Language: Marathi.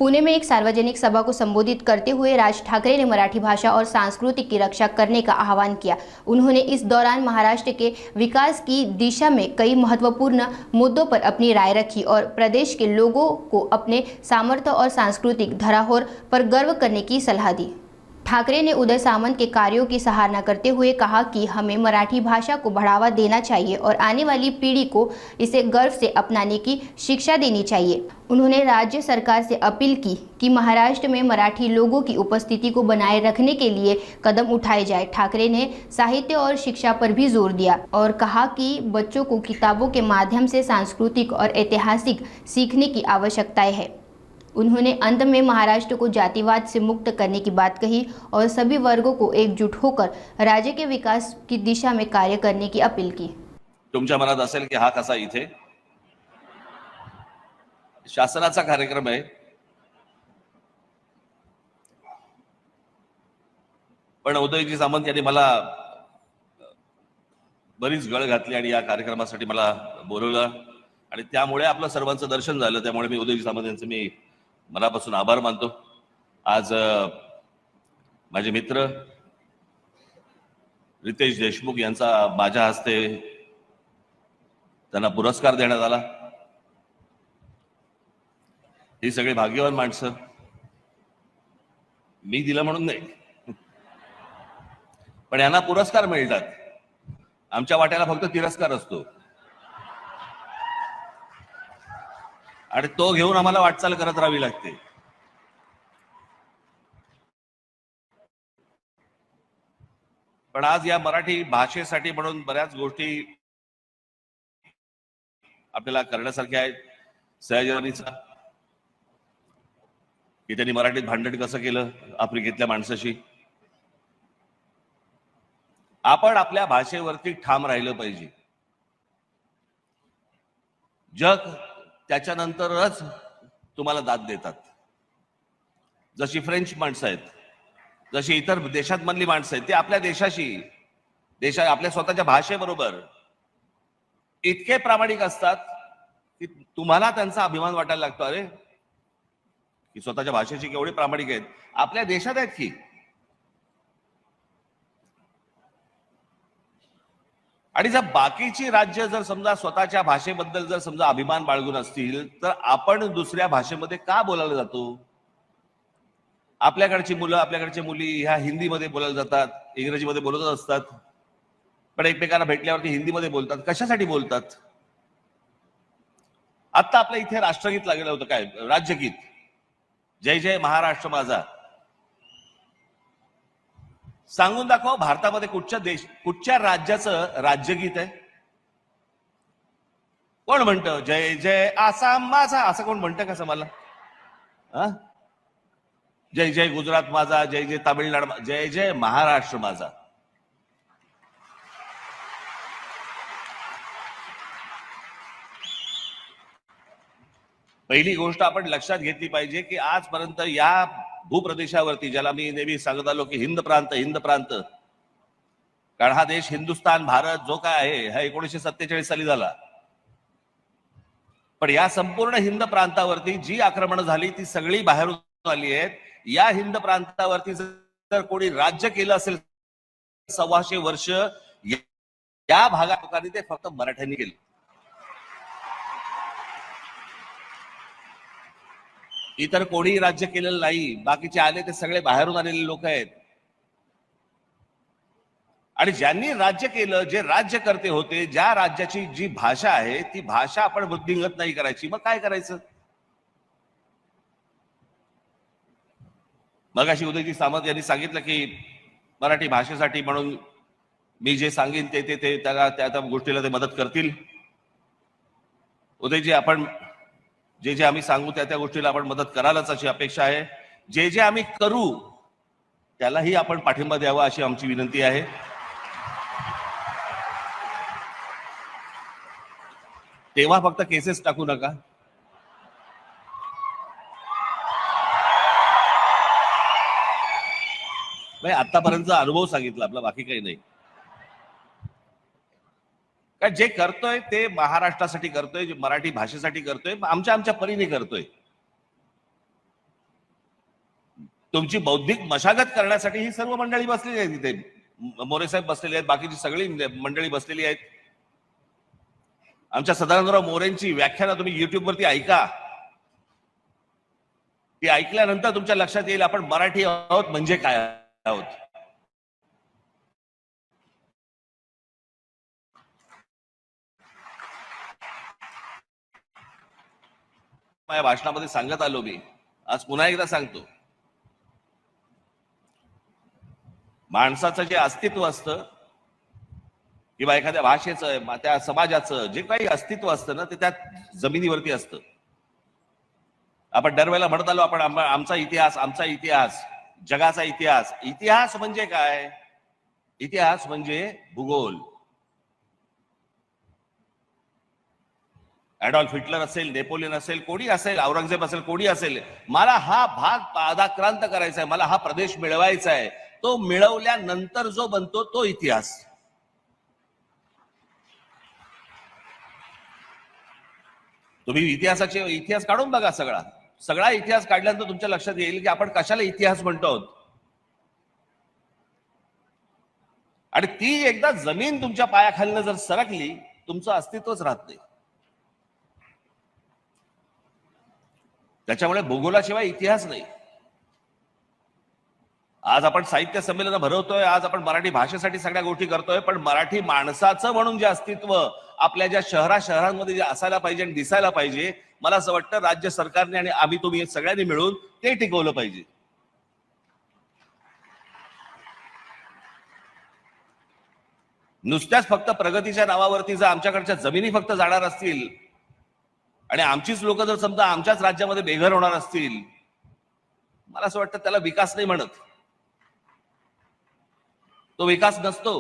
पुणे में एक सार्वजनिक सभा को संबोधित करते हुए राज ठाकरे ने मराठी भाषा और संस्कृति की रक्षा करने का आह्वान किया। उन्होंने इस दौरान महाराष्ट्र के विकास की दिशा में कई महत्वपूर्ण मुद्दों पर अपनी राय रखी और प्रदेश के लोगों को अपने सामर्थ्य और सांस्कृतिक धरोहर पर गर्व करने की सलाह दी। ठाकरे ने उदय सामंत के कार्यों की सराहना करते हुए कहा कि हमें मराठी भाषा को बढ़ावा देना चाहिए और आने वाली पीढ़ी को इसे गर्व से अपनाने की शिक्षा देनी चाहिए। उन्होंने राज्य सरकार से अपील की कि महाराष्ट्र में मराठी लोगों की उपस्थिति को बनाए रखने के लिए कदम उठाए जाए। ठाकरे ने साहित्य और शिक्षा पर भी जोर दिया और कहा कि बच्चों को किताबों के माध्यम से सांस्कृतिक और ऐतिहासिक सीखने की आवश्यकता है। उन्होंने अंत में महाराष्ट्र को जातिवाद से मुक्त करने की बात कही और सभी वर्गों को एकजुट होकर राज्य के विकास की दिशा में कार्य करने की अपील की। तुमच्या मनात असेल की हा कसा इथे शासनाचा कार्यक्रम आहे, पण उदयजी सामंत यांनी मला बरीच गळ घातली आणि या कार्यक्रमासाठी मला बोलवलं आणि त्यामुळे आपलं सर्वांचं दर्शन झालं। त्यामुळे मी उदयजी सामंत यांचे मी मनापासून आभार मानतो। आज माझे मित्र रितेश देशमुख यांचा माझ्या हस्ते त्यांना पुरस्कार देण्यात आला। ही सगळी भाग्यवान माणसं, मी दिला म्हणून नाही, पण यांना पुरस्कार मिळतात, आमच्या वाट्याला फक्त तिरस्कार असतो आणि तो घेऊन आम्हाला वाटचाल करत राहावी लागते। पण आज या मराठी भाषेसाठी म्हणून बऱ्याच गोष्टी आपल्याला करण्यासारख्या आहेत। सयाजीरावांचा की त्यांनी मराठीत भांडण कसं केलं आफ्रिकेतल्या माणसाशी। आपण आपल्या भाषेवरती ठाम राहिलं पाहिजे। जग त्याच्यानंतरच तुम्हाला दाद देतात। जशी फ्रेंच माणसं आहेत, जशी इतर देशांमधली माणसं आहेत, ते आपल्या देशाशी आपल्या स्वतःच्या भाषेबरोबर इतके प्रामाणिक असतात की तुम्हाला त्यांचा अभिमान वाटायला लागतो। अरे की स्वतःच्या भाषेशी केवढे प्रामाणिक आहेत, आपल्या देशात आहेत की। आणि जर बाकीची राज्य जर समजा स्वतःच्या भाषेबद्दल जर समजा अभिमान बाळगून असतील तर आपण दुसऱ्या भाषेमध्ये का बोलायला जातो? आपल्याकडची मुलं आपल्याकडच्या मुली ह्या हिंदीमध्ये बोलायला जातात, इंग्रजीमध्ये बोलत असतात, पण एकमेकांना भेटल्यावरती हिंदीमध्ये बोलतात। कशासाठी बोलतात? आता आपल्या इथे राष्ट्रगीत लागलं होतं, काय राज्यगीत, जय जय महाराष्ट्र माझा। सांगून दाखवा भारतामध्ये कुठच्या राज्याचं राज्यगीत आहे? कोण म्हणतं जय जय आसाम माझा? असं कोण म्हणतं कसं मला? जय जय गुजरात माझा, जय जय तामिळनाडू, जय जय महाराष्ट्र माझा। पहिली गोष्ट आपण लक्षात घेतली पाहिजे की आजपर्यंत या भूप्रदेशावरती, ज्याला मी नेहमी सांगत आलो की हिंद प्रांत, कारण हा देश हिंदुस्थान भारत जो काय आहे हा 1947 साली झाला, पण या संपूर्ण हिंद प्रांतावरती जी आक्रमण झाली ती सगळी बाहेरून आली आहेत। या हिंद प्रांतावरती जर कोणी राज्य केलं असेल 125 वर्ष, या भागात लोकांनी ते फक्त मराठ्यांनी केलं। इतर कोणी राज्य केलेलं नाही, बाकीचे आले ते सगळे बाहेरून आलेले लोक आहेत। आणि ज्यांनी राज्य केलं, जे राज्यकर्ते होते, ज्या राज्याची जी भाषा आहे ती भाषा आपण बुद्धिंगत नाही करायची, मग काय करायचं? मगाशी उदयजी सामंत यांनी सांगितलं की मराठी भाषेसाठी म्हणून मी जे सांगेन ते त्याला त्या गोष्टीला ते मदत करतील। उदयजी, आपण जे जे आम्ही सांगू त्या गोष्टीला आपण मदत करालच अशी अपेक्षा आहे। जे जे आम्ही करू त्यालाही आपण पाठिंबा द्यावा अशी आमची विनंती आहे। तेव्हा फक्त केसेस टाकू नका। आतापर्यंतचा अनुभव सांगितला आपला, बाकी काही नाही। जे करतोय ते महाराष्ट्रासाठी करतोय, जे मराठी भाषेसाठी करतोय, आमच्या परीने करतोय। तुमची बौद्धिक मशागत करण्यासाठी ही सर्व मंडळी बसलेली आहेत तिथे. मोरे साहेब बसलेले आहेत, बाकीची सगळी मंडळी बसलेली आहेत. आमच्या सदानंदराव मोरेंची व्याख्यानं तुम्ही युट्यूब वरती ऐका. ती ऐकल्यानंतर तुमच्या लक्षात येईल आपण मराठी आहोत म्हणजे काय आहोत. माझ्या भाषणामध्ये सांगत आलो मी, आज पुन्हा एकदा सांगतो. माणसाचं जे अस्तित्व असतं किंवा एखाद्या भाषेचं, त्या समाजाचं जे काही अस्तित्व असतं ना, ते त्या जमिनीवरती असतं. आपण दरवेळेला म्हणत आलो आपण आमचा इतिहास, आमचा इतिहास, जगाचा इतिहास. इतिहास म्हणजे काय? इतिहास म्हणजे भूगोल. ऍडॉल्फ हिटलर असेल, नेपोलियन असेल, कोणी असेल, औरंगजेब असेल, कोणी असेल, मला हा भाग पादाक्रांत करायचा आहे, मला हा प्रदेश मिळवायचा आहे. तो मिळवल्यानंतर जो बनतो तो इतिहास. तुम्ही इतिहास काढून बघा. सगळा इतिहास काढल्यानंतर तुमच्या लक्षात येईल की आपण कशाला इतिहास म्हणतो आहोत. आणि ती एकदा जमीन तुमच्या पायाखालनं जर सरकली, तुमचं अस्तित्वच राहत नाही. त्याच्यामुळे भूगोलाशिवाय इतिहास नाही. आज आपण साहित्य संमेलन भरवतोय, आज आपण मराठी भाषेसाठी सगळ्या गोष्टी करतोय, पण मराठी माणसाचं म्हणून जे अस्तित्व आपल्या ज्या शहरांमध्ये जे असायला पाहिजे आणि दिसायला पाहिजे, मला असं वाटतं राज्य सरकारने आणि आम्ही तुम्ही सगळ्यांनी मिळून ते टिकवलं पाहिजे. नुसत्याच फक्त प्रगतीच्या नावावरती जर आमच्याकडच्या जमिनी फक्त जाणार असतील आणि आमचीच लोक जर समजा आमच्याच राज्यामध्ये बेघर होणार असतील, मला असं वाटतं त्याला विकास नाही म्हणत. तो विकास नसतो.